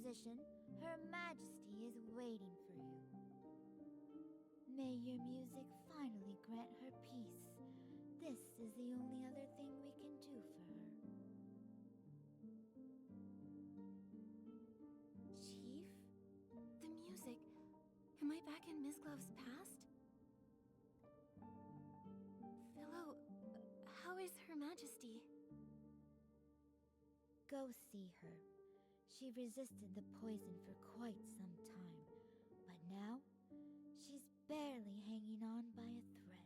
position, Her Majesty is waiting for you. May your music finally grant her peace. This is the only other thing we can do for her. Chief? The music. Am I back in Miss Glove's past? Philo, how is Her Majesty? Go see her. She resisted the poison for quite some time, but now she's barely hanging on by a thread.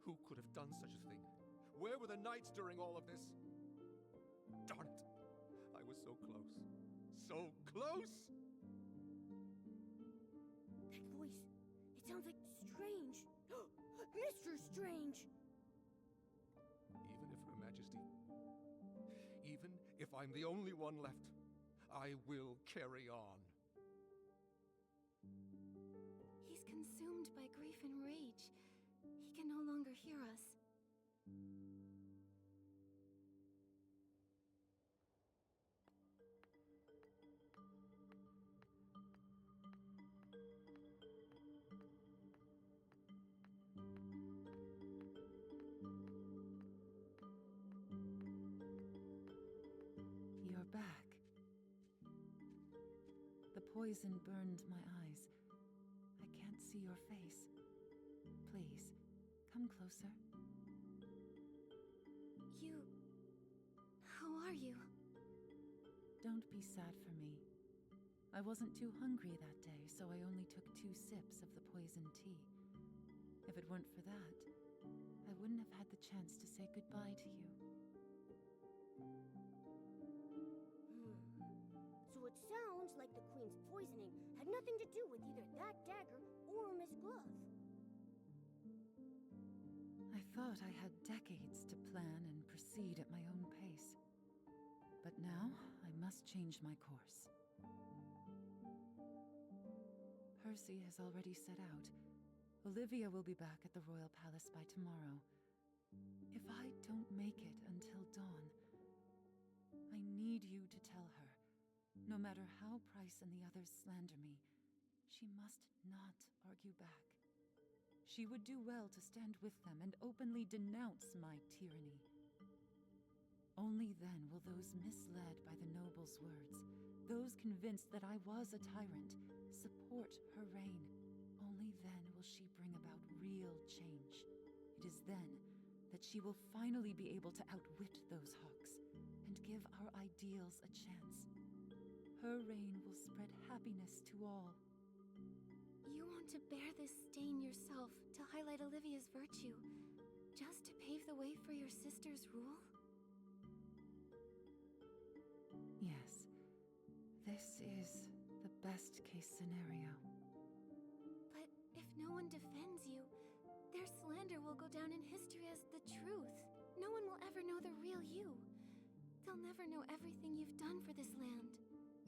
Who could have done such a thing? Where were the knights during all of this? Darn it! I was so close. So close! That voice, it sounds like Strange. Mr. Strange! Even if Her Majesty... Even if I'm the only one left, I will carry on. He's consumed by grief and rage. He can no longer hear us. You're back. The poison burned my eyes. I can't see your face. Please, come closer. How are you? Don't be sad for me. I wasn't too hungry that day, so I only took 2 sips of the poison tea. If it weren't for that, I wouldn't have had the chance to say goodbye to you. So it sounds like the Queen's poisoning had nothing to do with either that dagger or Miss Glove. I thought I had decades to plan and proceed at my own pace. But now, I must change my course. Percy has already set out. Olivia will be back at the Royal Palace by tomorrow. If I don't make it until dawn, I need you to tell her, no matter how Price and the others slander me, she must not argue back. She would do well to stand with them and openly denounce my tyranny. Only then will those misled by the noble's words, those convinced that I was a tyrant, support her reign. Only only then will she bring about real change. It is then that she will finally be able to outwit those hawks and give our ideals a chance. Her reign will spread happiness to all. You want to bear this stain yourself to highlight Olivia's virtue, just to pave the way for your sister's rule? Yes, this is the best case scenario. But if no one defends you, their slander will go down in history as the truth. No one will ever know the real you. They'll never know everything you've done for this land.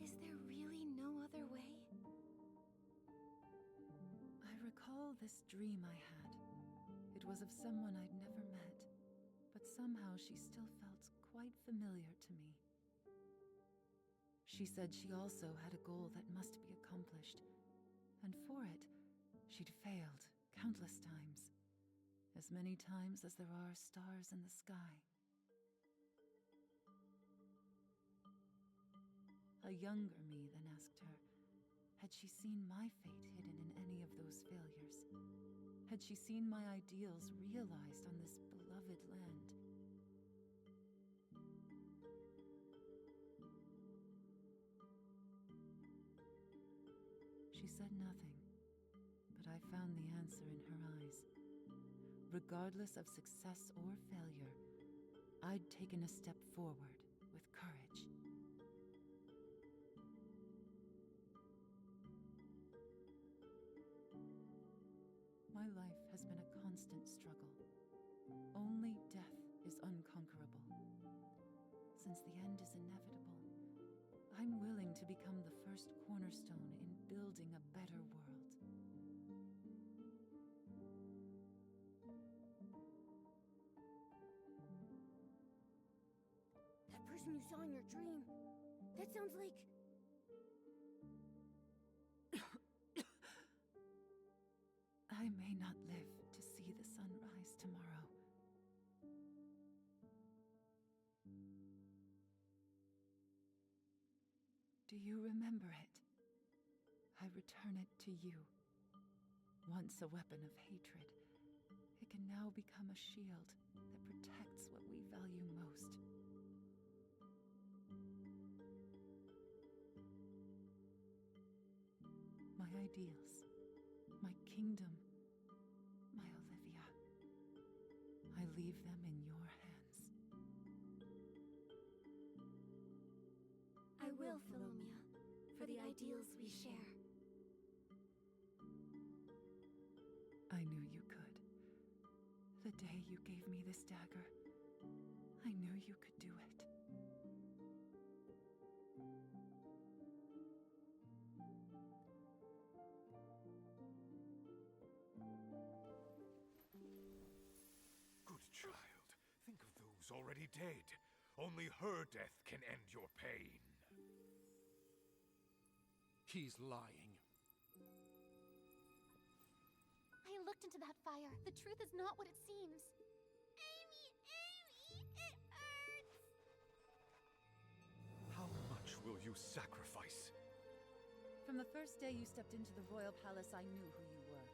Is there really no other way? I recall this dream I had. It was of someone I'd never met, but somehow she still felt quite familiar to me. She said she also had a goal that must be accomplished, and for it, she'd failed countless times. As many times as there are stars in the sky. A younger me then asked her, had she seen my fate hidden in any of those failures? Had she seen my ideals realized on this beloved land? She said nothing, but I found the answer in her eyes. Regardless of success or failure, I'd taken a step forward with courage. My life has been a constant struggle. Only death is unconquerable. Since the end is inevitable, I'm willing to become the first cornerstone in building a better world. That person you saw in your dream, that sounds like... I may not live to see the sunrise tomorrow. Do you remember it? I return it to you. Once a weapon of hatred, it can now become a shield that protects what we value most. My ideals, my kingdom, my Olivia. I leave them in your hands. I will, Philomia, for the ideals we share. I knew you could. The day you gave me this dagger, I knew you could do it. Good child, think of those already dead. Only her death can end your pain. He's lying. I looked into that fire. The truth is not what it seems. Amy, it hurts! How much will you sacrifice? From the first day you stepped into the royal palace, I knew who you were.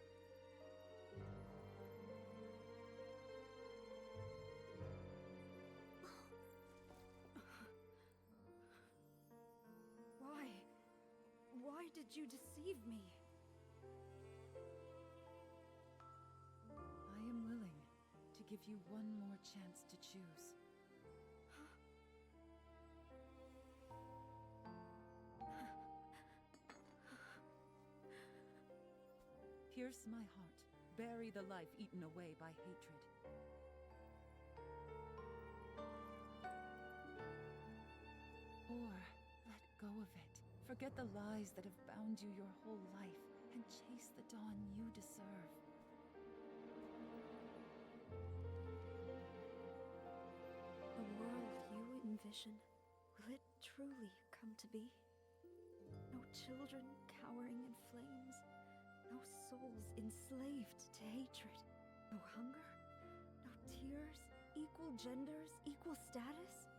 Why did you deceive me? I am willing to give you one more chance to choose. Pierce my heart, bury the life eaten away by hatred. Or let go of it. Forget the lies that have bound you your whole life and chase the dawn you deserve. The world you envision, will it truly come to be? No children cowering in flames, no souls enslaved to hatred, no hunger, no tears, equal genders, equal status?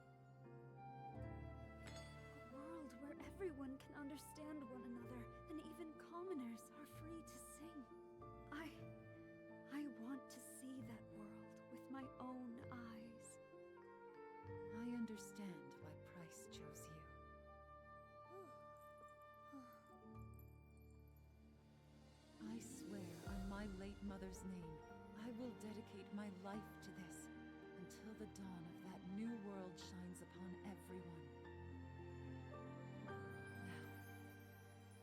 A world where everyone can understand one another, and even commoners are free to sing. mother's name, I will dedicate my life to this until the dawn of that new world shines upon everyone. Now,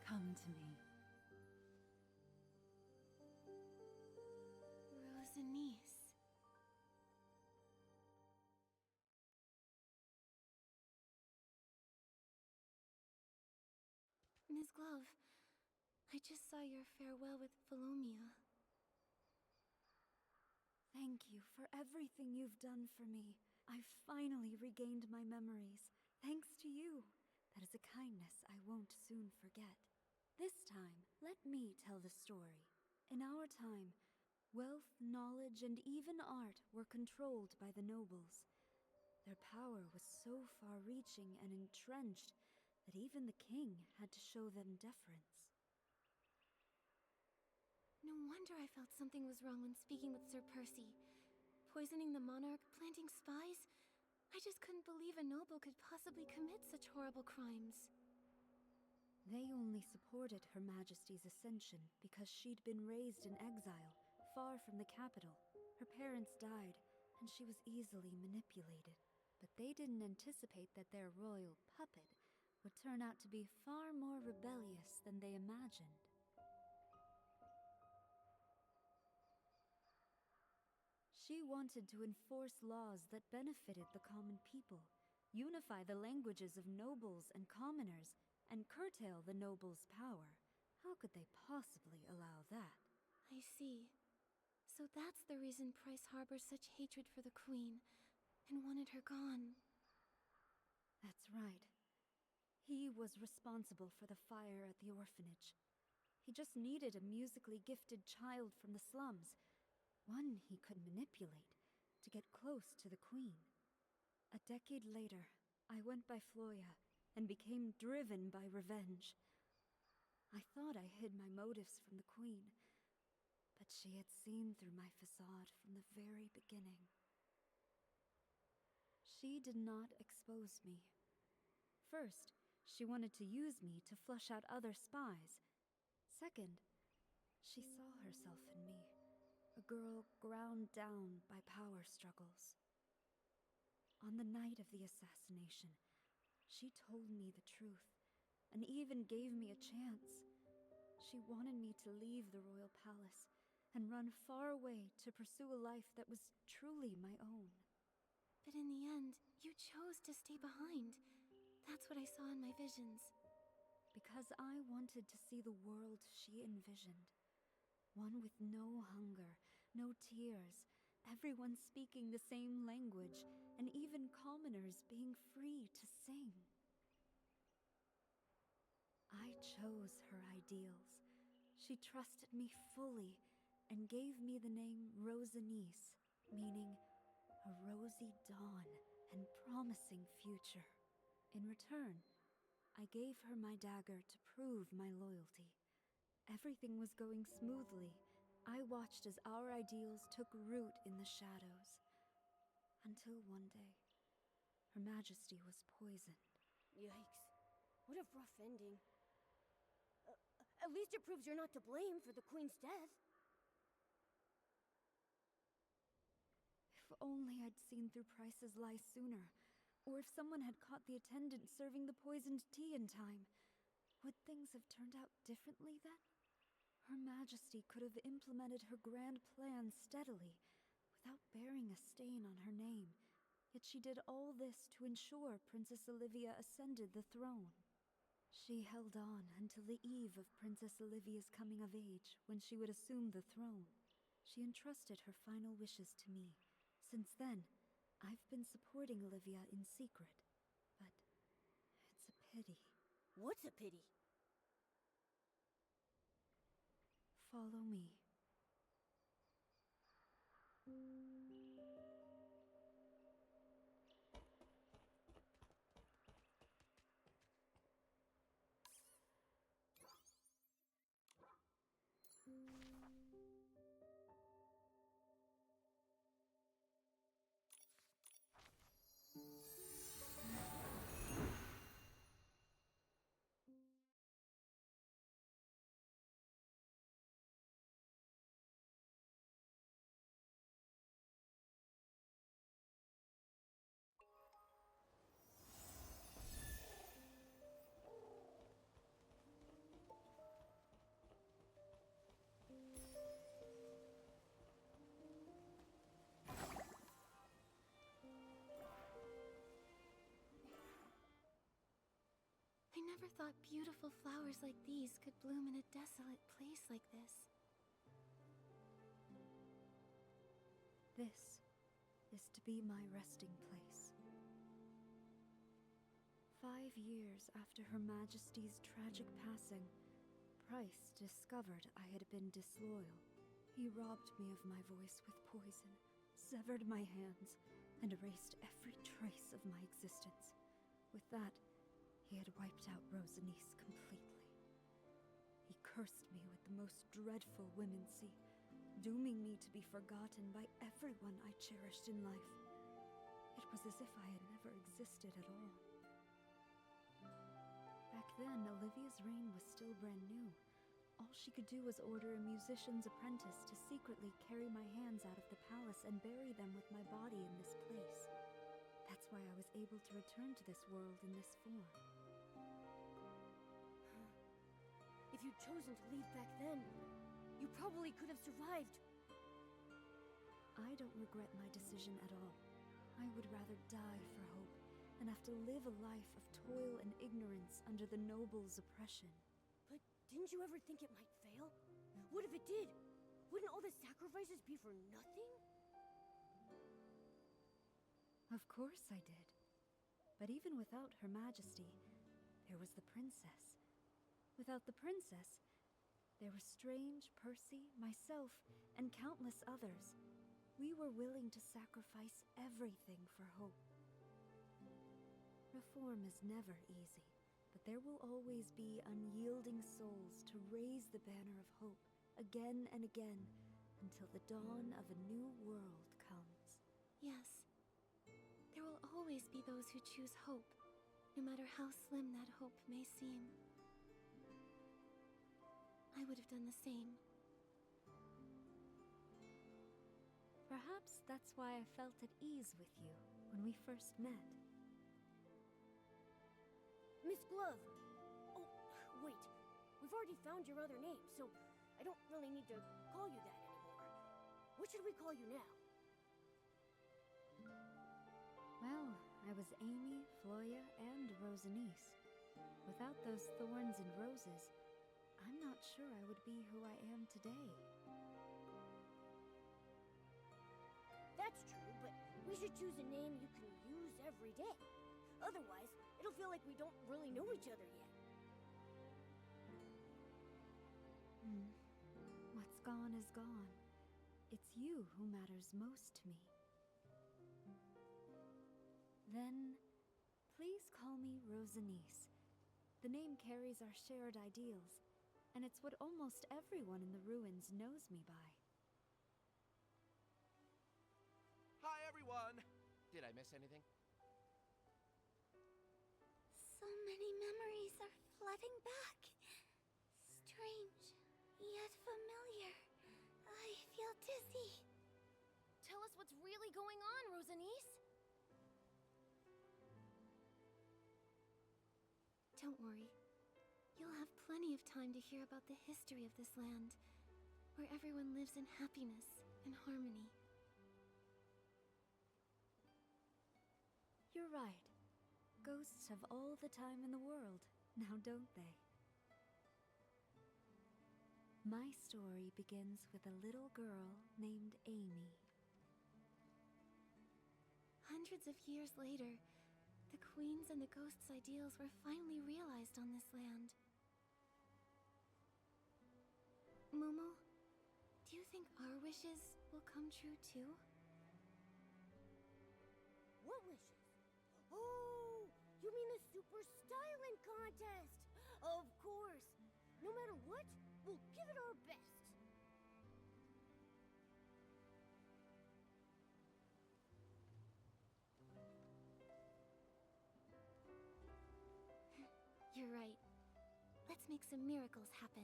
come to me. Rosanice. Ms. Glove, I just saw your farewell with Philomia. Thank you for everything you've done for me. I've finally regained my memories, thanks to you. That is a kindness I won't soon forget. This time, let me tell the story. In our time, wealth, knowledge, and even art were controlled by the nobles. Their power was so far-reaching and entrenched that even the king had to show them deference. No wonder I felt something was wrong when speaking with Sir Percy. Poisoning the monarch, planting spies? I just couldn't believe a noble could possibly commit such horrible crimes. They only supported Her Majesty's ascension because she'd been raised in exile, far from the capital. Her parents died, and she was easily manipulated. But they didn't anticipate that their royal puppet would turn out to be far more rebellious than they imagined. She wanted to enforce laws that benefited the common people, unify the languages of nobles and commoners, and curtail the nobles' power. How could they possibly allow that? I see. So that's the reason Price harbors such hatred for the Queen, and wanted her gone. That's right. He was responsible for the fire at the orphanage. He just needed a musically gifted child from the slums, one he could manipulate to get close to the Queen. A decade later, I went by Floya and became driven by revenge. I thought I hid my motives from the Queen, but she had seen through my facade from the very beginning. She did not expose me. First, she wanted to use me to flush out other spies. Second, she saw herself in me, a girl ground down by power struggles. On the night of the assassination, she told me the truth, and even gave me a chance. She wanted me to leave the royal palace and run far away to pursue a life that was truly my own. But in the end, you chose to stay behind. That's what I saw in my visions. Because I wanted to see the world she envisioned. One with no hunger, no tears, everyone speaking the same language, and even commoners being free to sing. I chose her ideals. She trusted me fully and gave me the name Rosanice, meaning a rosy dawn and promising future. In return, I gave her my dagger to prove my loyalty. Everything was going smoothly. I watched as our ideals took root in the shadows. Until one day, Her Majesty was poisoned. Yikes. What a rough ending. At least it proves you're not to blame for the Queen's death. If only I'd seen through Price's lies sooner, or if someone had caught the attendant serving the poisoned tea in time. Would things have turned out differently then? Her Majesty could have implemented her grand plan steadily, without bearing a stain on her name, yet she did all this to ensure Princess Olivia ascended the throne. She held on until the eve of Princess Olivia's coming of age, when she would assume the throne. She entrusted her final wishes to me. Since then, I've been supporting Olivia in secret. But it's a pity. What's a pity? Follow me. never thought beautiful flowers like these could bloom in a desolate place like this. This is to be my resting place. 5 years after Her Majesty's tragic passing, Price discovered I had been disloyal. He robbed me of my voice with poison, severed my hands, and erased every trace of my existence. With that, he had wiped out Rosanice completely. He cursed me with the most dreadful womancy, dooming me to be forgotten by everyone I cherished in life. It was as if I had never existed at all. Back then, Olivia's reign was still brand new. All she could do was order a musician's apprentice to secretly carry my hands out of the palace and bury them with my body in this place. That's why I was able to return to this world in this form. If you'd chosen to leave back then, you probably could have survived. I don't regret my decision at all. I would rather die for hope than have to live a life of toil and ignorance under the nobles' oppression. But didn't you ever think it might fail? What if it did? Wouldn't all the sacrifices be for nothing? Of course I did. But even without Her Majesty, there was the princess. Without the princess, there were Strange, Percy, myself, and countless others. We were willing to sacrifice everything for hope. Reform is never easy, but there will always be unyielding souls to raise the banner of hope again and again until the dawn of a new world comes. Yes. There will always be those who choose hope, no matter how slim that hope may seem. I would have done the same. Perhaps that's why I felt at ease with you when we first met. Miss Glove! Oh, wait. We've already found your other name, so I don't really need to call you that anymore. What should we call you now? Well, I was Amy, Floya, and Rosanice. Without those thorns and roses, I'm not sure I would be who I am today. That's true, but we should choose a name you can use every day. Otherwise, it'll feel like we don't really know each other yet. What's gone is gone. It's you who matters most to me. Then, please call me Rosanice. The name carries our shared ideals, and it's what almost everyone in the ruins knows me by. Hi, everyone! Did I miss anything? So many memories are flooding back. Strange, yet familiar. I feel dizzy. Tell us what's really going on, Rosanice! Don't worry. You'll have plenty of time to hear about the history of this land, where everyone lives in happiness and harmony. You're right. Ghosts have all the time in the world, now don't they? My story begins with a little girl named Amy. Hundreds of years later, the Queen's and the Ghost's ideals were finally realized on this land. Momo, do you think our wishes will come true too? What wishes? Oh, you mean the Super Styling Contest? Of course. No matter what, we'll give it our best. You're right. Let's make some miracles happen.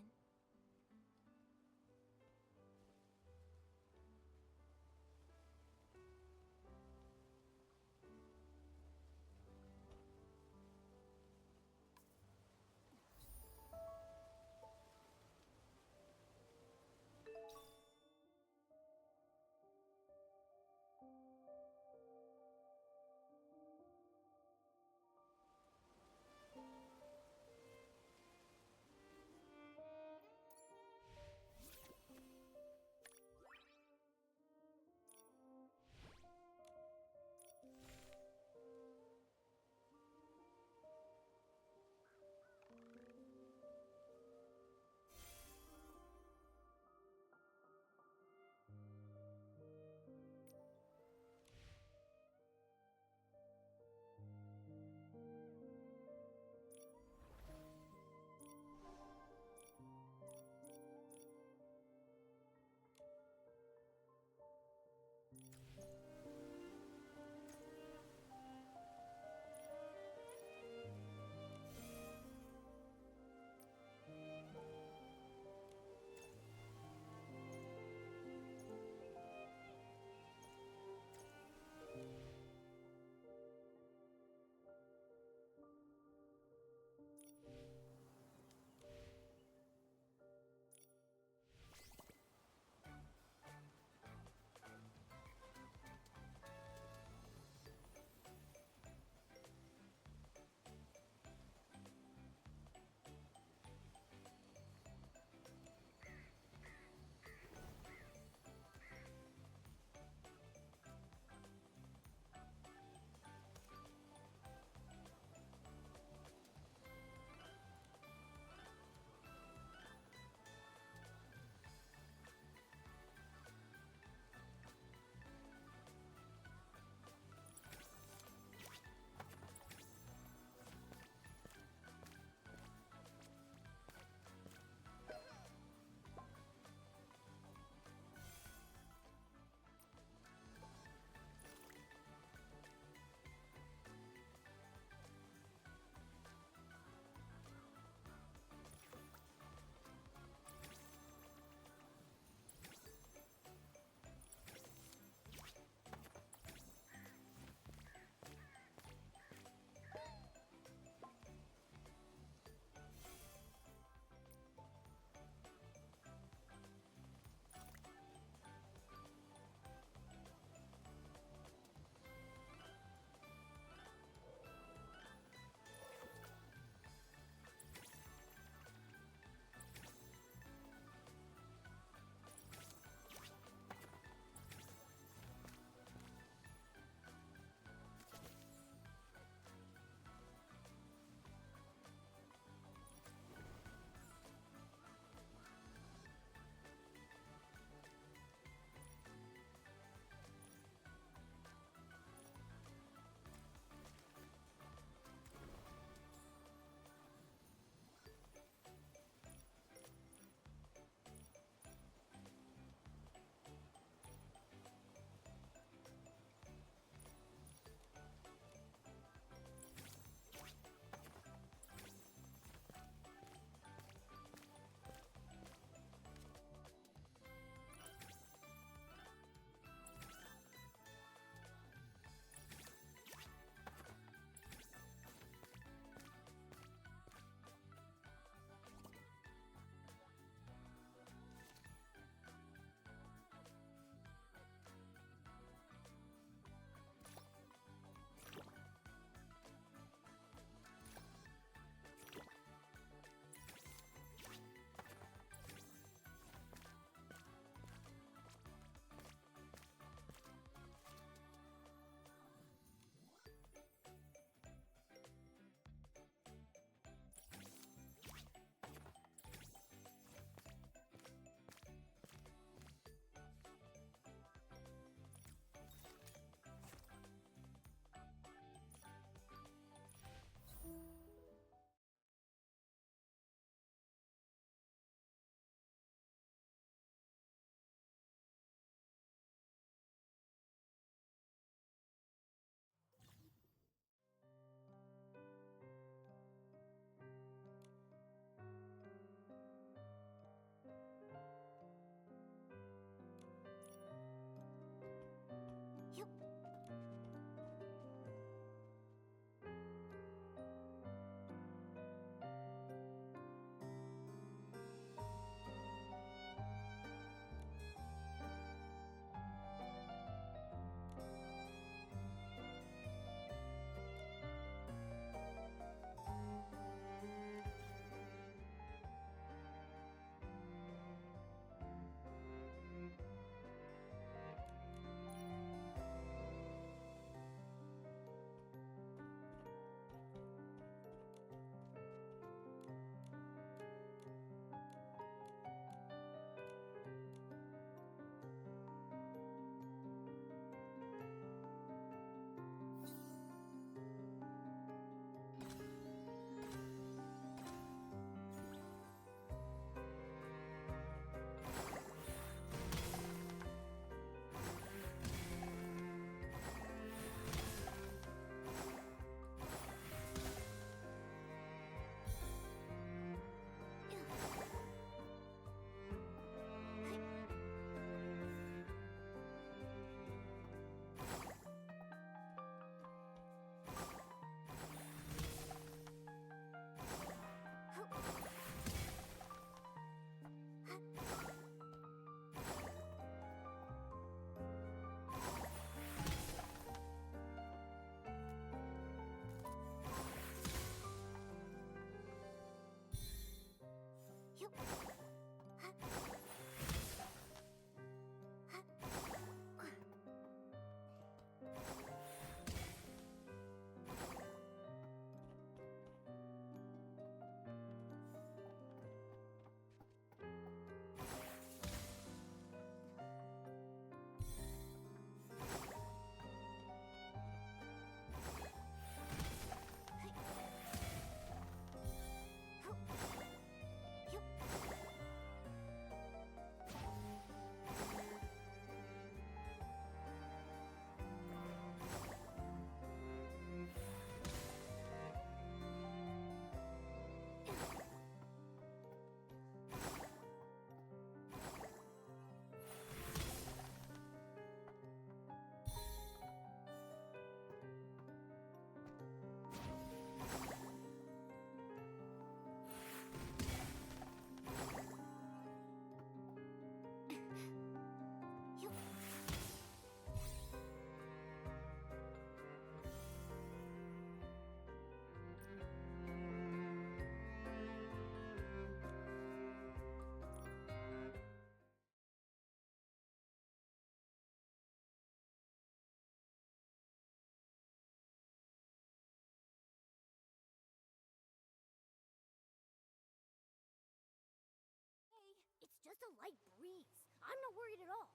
a light breeze. I'm not worried at all.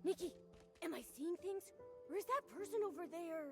Nikki, am I seeing things? Or is that person over there?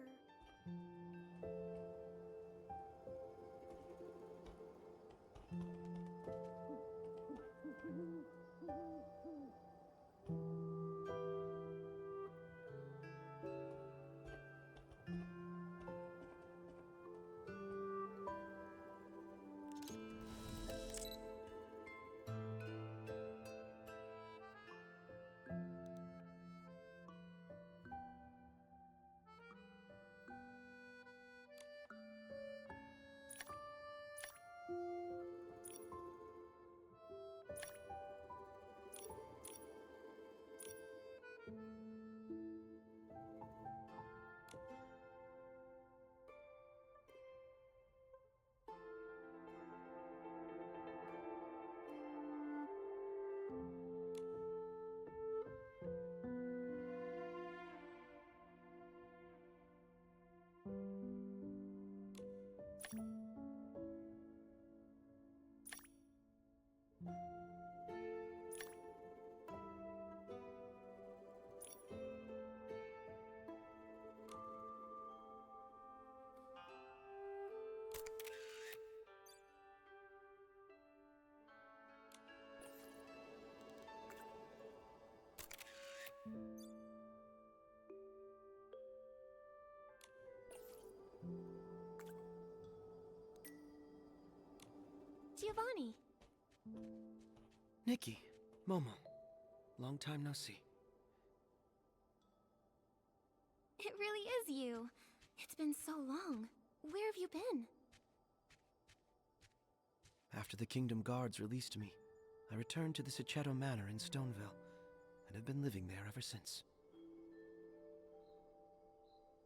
Giovanni! Nikki, Momo, long time no see. It really is you. It's been so long. Where have you been? After the Kingdom Guards released me, I returned to the Sachetto Manor in Stoneville, and have been living there ever since.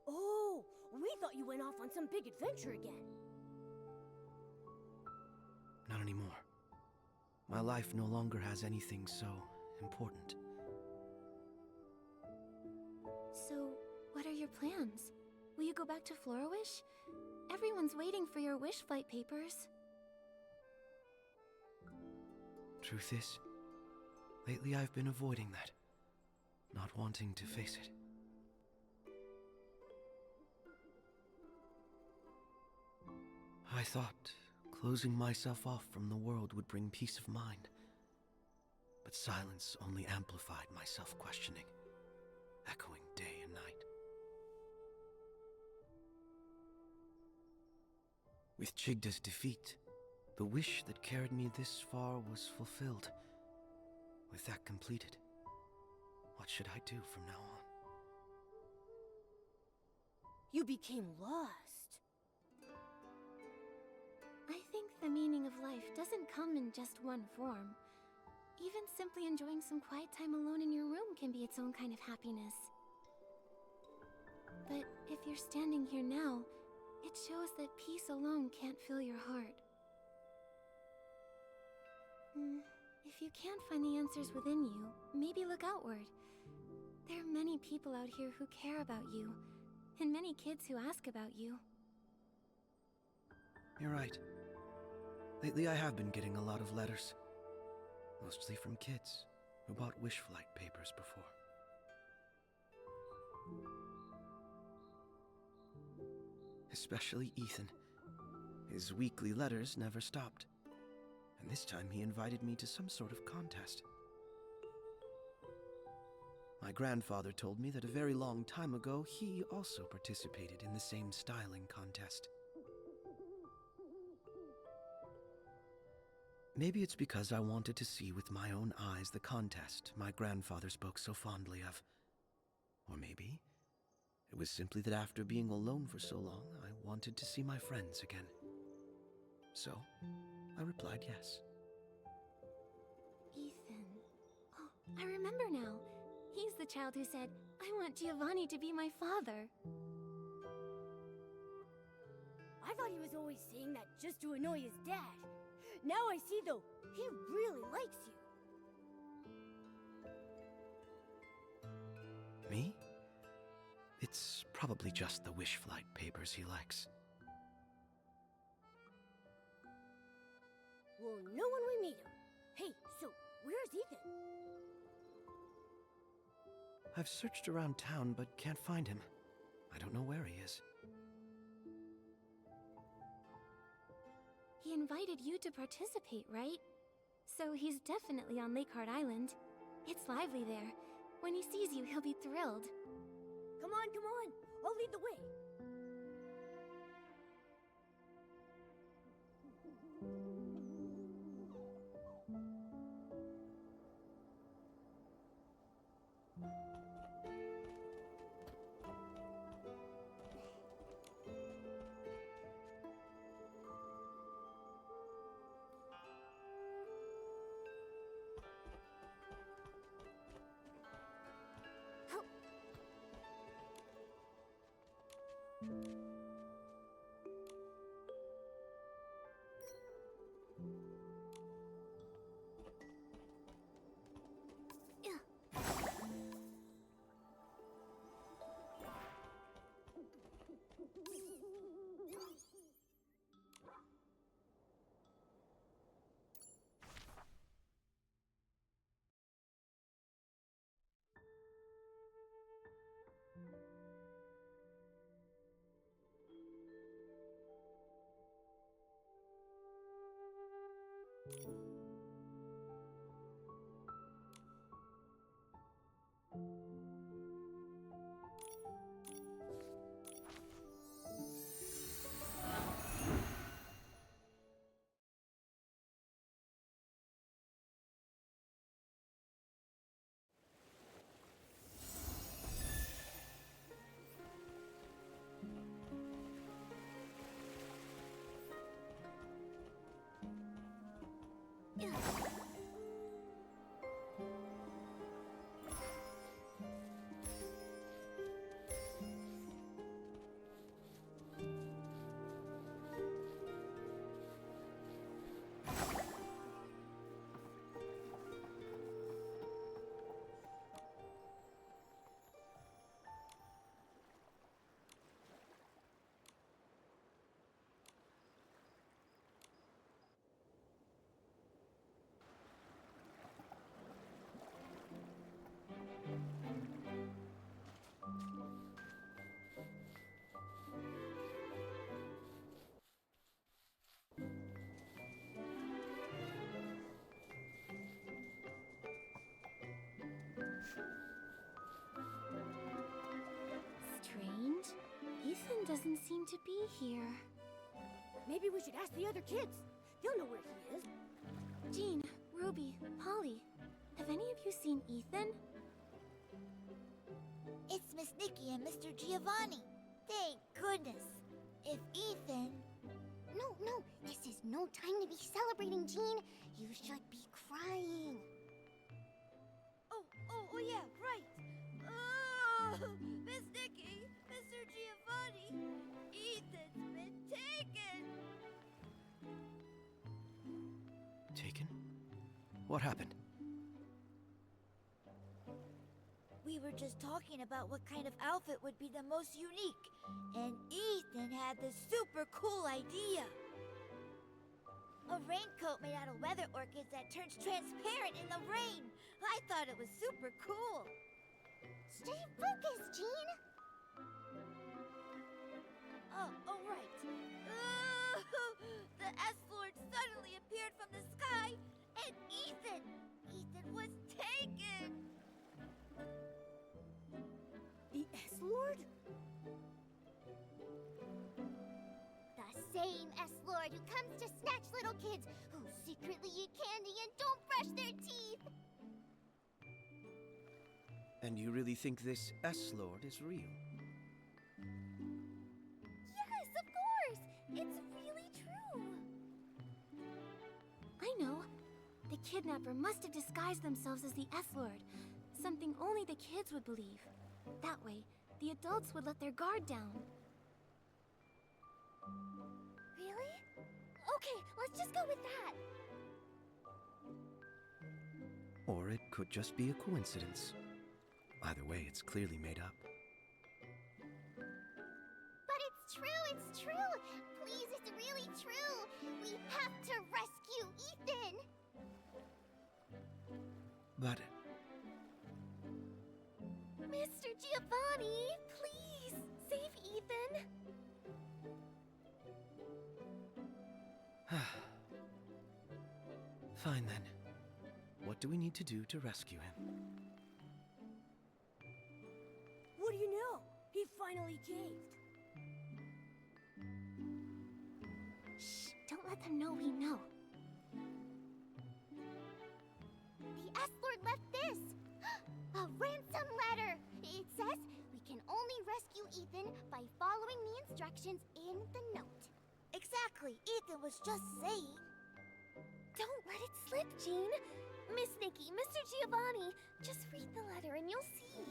Oh, we thought you went off on some big adventure again. Not anymore. My life no longer has anything so important. So, what are your plans? Will you go back to Flora-Wish? Everyone's waiting for your wish flight papers. Truth is, lately I've been avoiding that, not wanting to face it. I thought closing myself off from the world would bring peace of mind, but silence only amplified my self-questioning, echoing day and night. With Chigda's defeat, the wish that carried me this far was fulfilled. With that completed, what should I do from now on? You became lost. I think the meaning of life doesn't come in just one form. Even simply enjoying some quiet time alone in your room can be its own kind of happiness. But if you're standing here now, it shows that peace alone can't fill your heart. If you can't find the answers within you, maybe look outward. There are many people out here who care about you, and many kids who ask about you. You're right. Lately I have been getting a lot of letters. Mostly from kids who bought wish flight papers before. Especially Ethan. His weekly letters never stopped. And this time he invited me to some sort of contest. My grandfather told me that a very long time ago he also participated in the same styling contest. Maybe it's because I wanted to see with my own eyes the contest my grandfather spoke so fondly of. Or maybe it was simply that after being alone for so long, I wanted to see my friends again. So, I replied yes. Ethan. Oh, I remember now. He's the child who said, "I want Giovanni to be my father." I thought he was always saying that just to annoy his dad. Now I see, though, he really likes you. Me? It's probably just the wish flight papers he likes. We'll know when we meet him. Hey, so where's Ethan? I've searched around town but can't find him. I don't know where he is. He invited you to participate, right? So he's definitely on Lakeheart Island. It's lively there. When he sees you, he'll be thrilled. Come on, come on! I'll lead the way! Strange. Ethan doesn't seem to be here. Maybe we should ask the other kids. They'll know where he is. Jean, Ruby, Polly, have any of you seen Ethan? It's Miss Nikki and Mr. Giovanni. Thank goodness. If Ethan... No, this is no time to be celebrating, Jean. You should be crying. Oh, yeah, right. Oh, Miss Nikki, Mr. Giovanni, Ethan's been taken. Taken? What happened? We were just talking about what kind of outfit would be the most unique, and Ethan had this super cool idea. A raincoat made out of weather orchids that turns transparent in the rain. I thought it was super cool. Stay focused, Jean. Oh, right. The S-Lord suddenly appeared from the sky, and Ethan was taken. The S-Lord? The same S-Lord who comes to snatch little kids who secretly eat candy and don't brush their teeth. And you really think this S-Lord is real? Yes, of course! It's really true! I know. The kidnapper must have disguised themselves as the S-Lord. Something only the kids would believe. That way, the adults would let their guard down. Really? Okay, let's just go with that. Or it could just be a coincidence. Either way, it's clearly made up. But it's true! Please, it's really true! We have to rescue Ethan! But Mr. Giovanni, please, save Ethan. Fine then. What do we need to do to rescue him? What do you know? He finally caved. Shh, don't let them know we know. The S-Lord left this! A ransom letter! It says we can only rescue Ethan by following the instructions in the note. Exactly. Ethan was just saying. Don't let it slip, Jean. Miss Nikki, Mr. Giovanni, just read the letter and you'll see.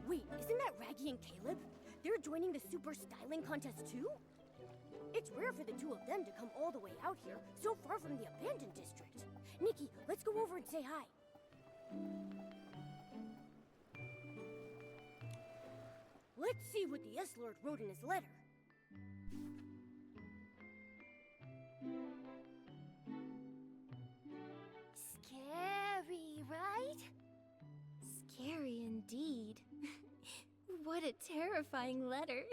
Wait, isn't that Raggy and Caleb? They're joining the super styling contest too? It's rare for the two of them to come all the way out here, so far from the abandoned district. Nikki, let's go over and say hi. Let's see what the S-Lord wrote in his letter. Scary, right? Scary indeed. What a terrifying letter.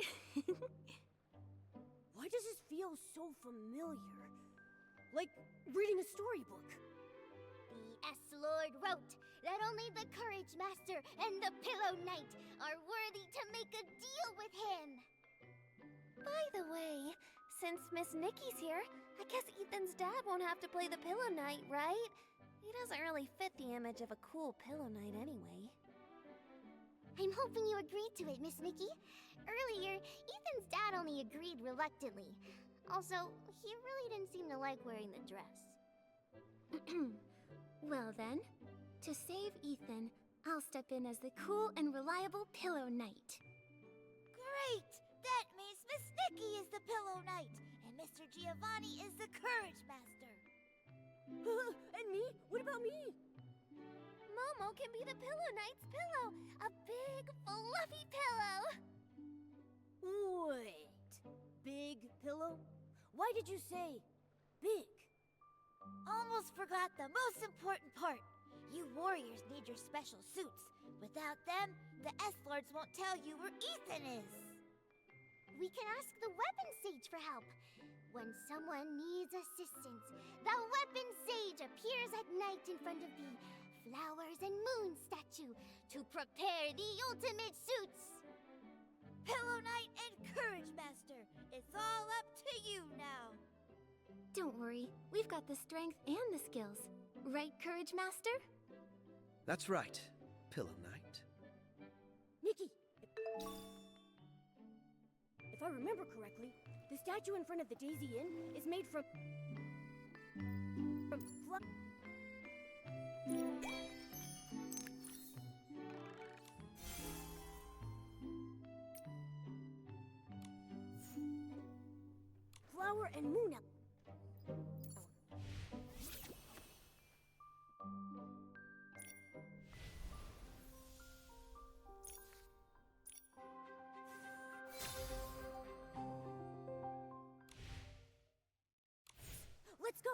Why does this feel so familiar? Like reading a storybook. The S-Lord wrote that only the Courage Master and the Pillow Knight are worthy to make a deal with him. By the way, since Miss Nikki's here, I guess Ethan's dad won't have to play the Pillow Knight, right? He doesn't really fit the image of a cool Pillow Knight anyway. I'm hoping you agreed to it, Miss Nikki. Earlier, Ethan's dad only agreed reluctantly. Also, he really didn't seem to like wearing the dress. Well then, to save Ethan, I'll step in as the cool and reliable Pillow Knight. Great! That means Miss Nikki is the Pillow Knight, and Mr. Giovanni is the Courage Master. And me? What about me? Momo can be the Pillow Knight's pillow! A big, fluffy pillow! Wait. Big pillow? Why did you say big? Almost forgot the most important part. You warriors need your special suits. Without them, the S-Lords won't tell you where Ethan is. We can ask the Weapon Sage for help. When someone needs assistance, the Weapon Sage appears at night in front of the Flowers and Moon statue to prepare the ultimate suits. Pillow Knight and Courage Master, it's all up to you now. Don't worry, we've got the strength and the skills. Right, Courage Master? That's right, Pillow Knight. Nikki! If I remember correctly, the statue in front of the Daisy Inn is made from flower and moon. Let's go.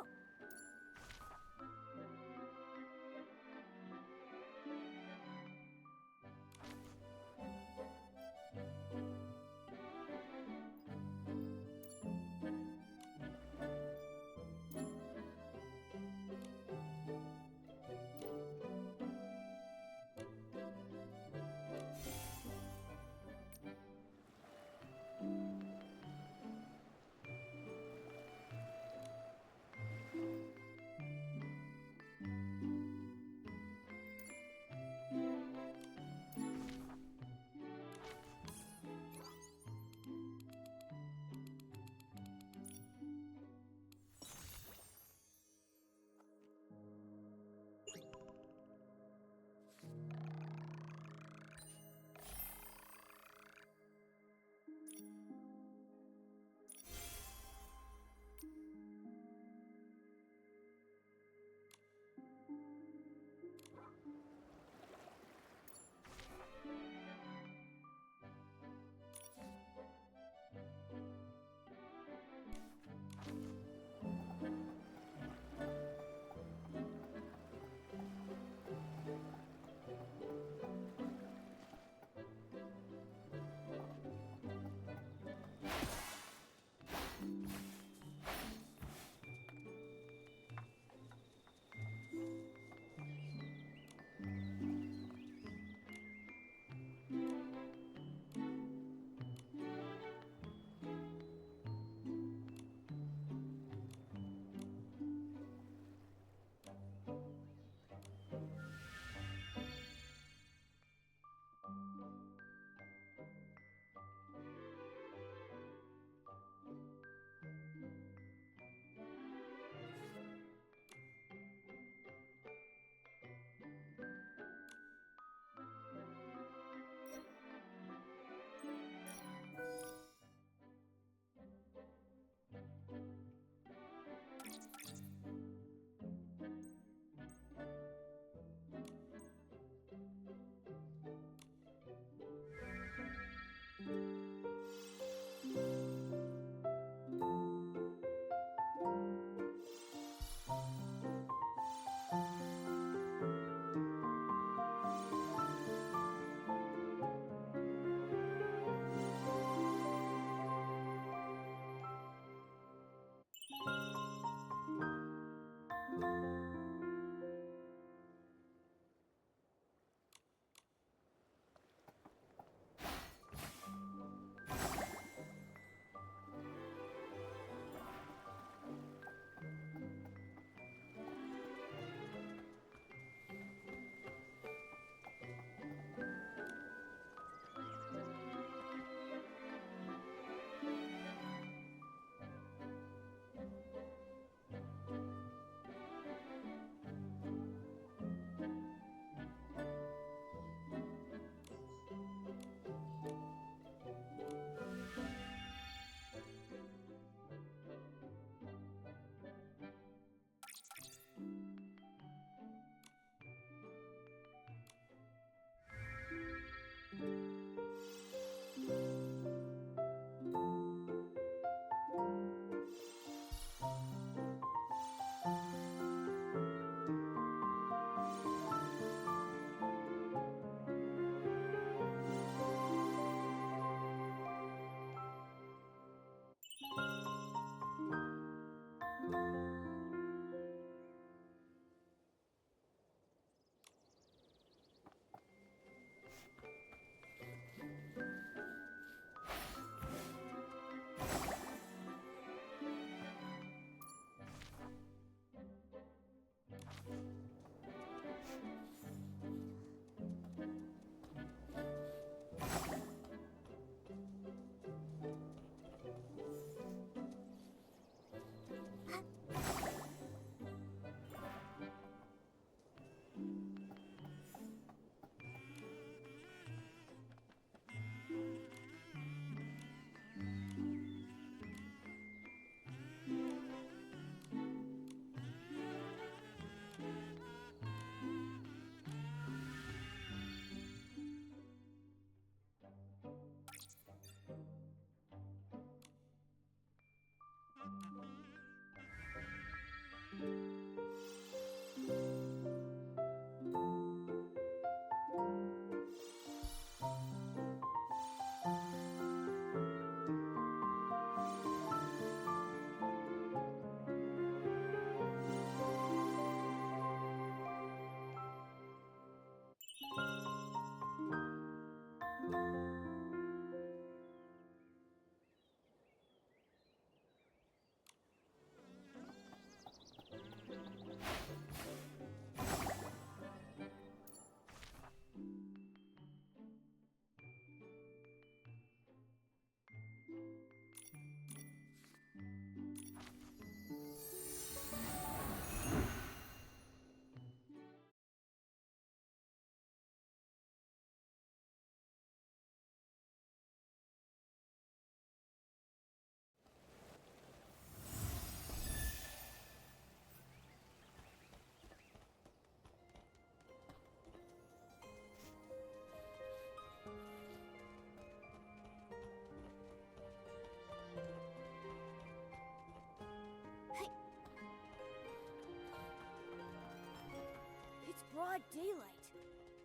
It's broad daylight.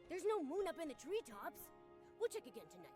There's no moon up in the treetops. We'll check again tonight.